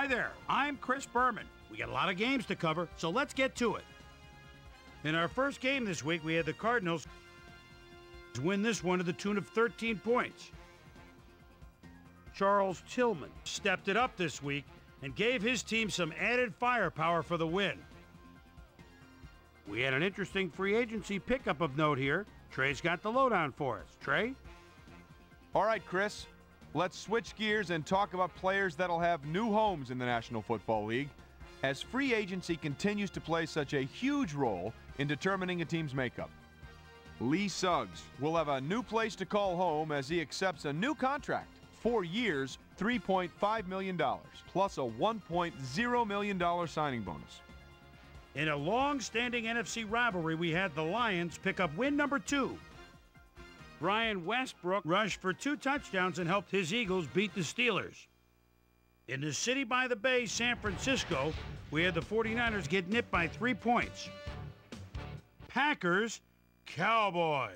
Hi there, I'm Chris Berman. We got a lot of games to cover, so let's get to it. In our first game this week, we had the Cardinals win this one to the tune of 13 points. Charles Tillman stepped it up this week and gave his team some added firepower for the win. We had an interesting free agency pickup of note here. Trey's got the lowdown for us. Trey? All right, Chris. Let's switch gears and talk about players that'll have new homes in the National Football League, as free agency continues to play such a huge role in determining a team's makeup. Lee Suggs will have a new place to call home as he accepts a new contract. 4 years, $3.5 million, plus a $1.0 million signing bonus. In a long-standing NFC rivalry, we had the Lions pick up win number 2. Brian Westbrook rushed for 2 touchdowns and helped his Eagles beat the Steelers. In the city by the bay, San Francisco, we had the 49ers get nipped by 3 points. Packers, Cowboys.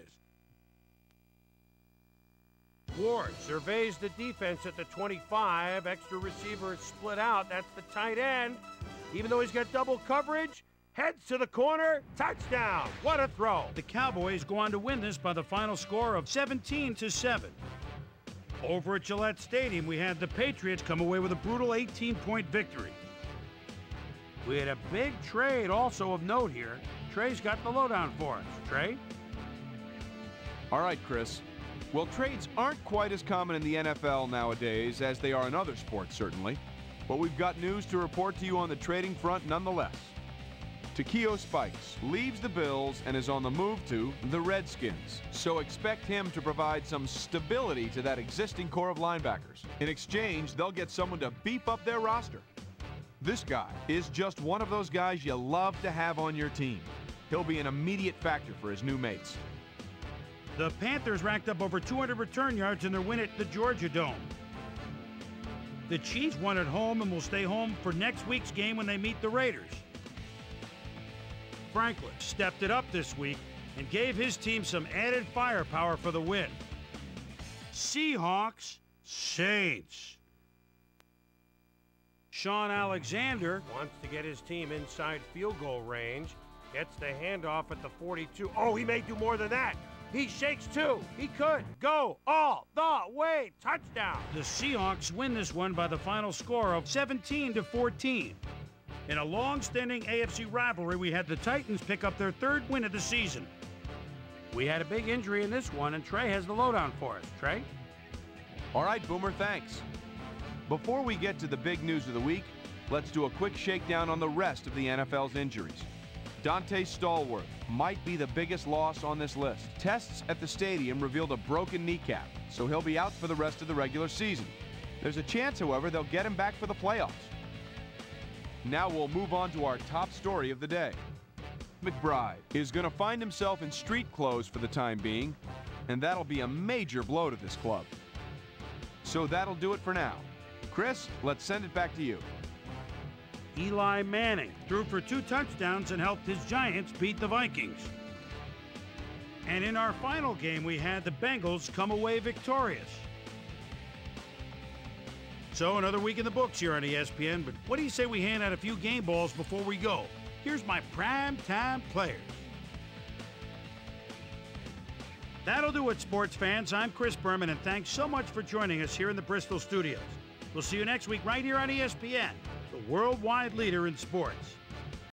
Ward surveys the defense at the 25. Extra receiver is split out. That's the tight end. Even though he's got double coverage, heads to the corner, touchdown. What a throw. The Cowboys go on to win this by the final score of 17-7. Over at Gillette Stadium, we had the Patriots come away with a brutal 18-point victory. We had a big trade also of note here. Trey's got the lowdown for us. Trey? All right, Chris. Well, trades aren't quite as common in the NFL nowadays as they are in other sports, certainly. But we've got news to report to you on the trading front nonetheless. Takeo Spikes leaves the Bills and is on the move to the Redskins. So expect him to provide some stability to that existing core of linebackers. In exchange, they'll get someone to beef up their roster. This guy is just one of those guys you love to have on your team. He'll be an immediate factor for his new mates. The Panthers racked up over 200 return yards in their win at the Georgia Dome. The Chiefs won at home and will stay home for next week's game when they meet the Raiders. Franklin stepped it up this week and gave his team some added firepower for the win. Seahawks, Saints. Sean Alexander wants to get his team inside field goal range. Gets the handoff at the 42. Oh, he may do more than that. He shakes too. He could go all the way. Touchdown. The Seahawks win this one by the final score of 17-14. In a long-standing AFC rivalry, we had the Titans pick up their 3rd win of the season. We had a big injury in this one, and Trey has the lowdown for us. Trey? All right, Boomer, thanks. Before we get to the big news of the week, let's do a quick shakedown on the rest of the NFL's injuries. Dante Stallworth might be the biggest loss on this list. Tests at the stadium revealed a broken kneecap, so he'll be out for the rest of the regular season. There's a chance, however, they'll get him back for the playoffs. Now we'll move on to our top story of the day. McBride is going to find himself in street clothes for the time being, and that'll be a major blow to this club. So that'll do it for now. Chris, let's send it back to you. Eli Manning threw for 2 touchdowns and helped his Giants beat the Vikings. And in our final game, we had the Bengals come away victorious. So another week in the books here on ESPN, but what do you say we hand out a few game balls before we go? Here's my primetime players. That'll do it, sports fans. I'm Chris Berman, and thanks so much for joining us here in the Bristol studios. We'll see you next week right here on ESPN, the worldwide leader in sports.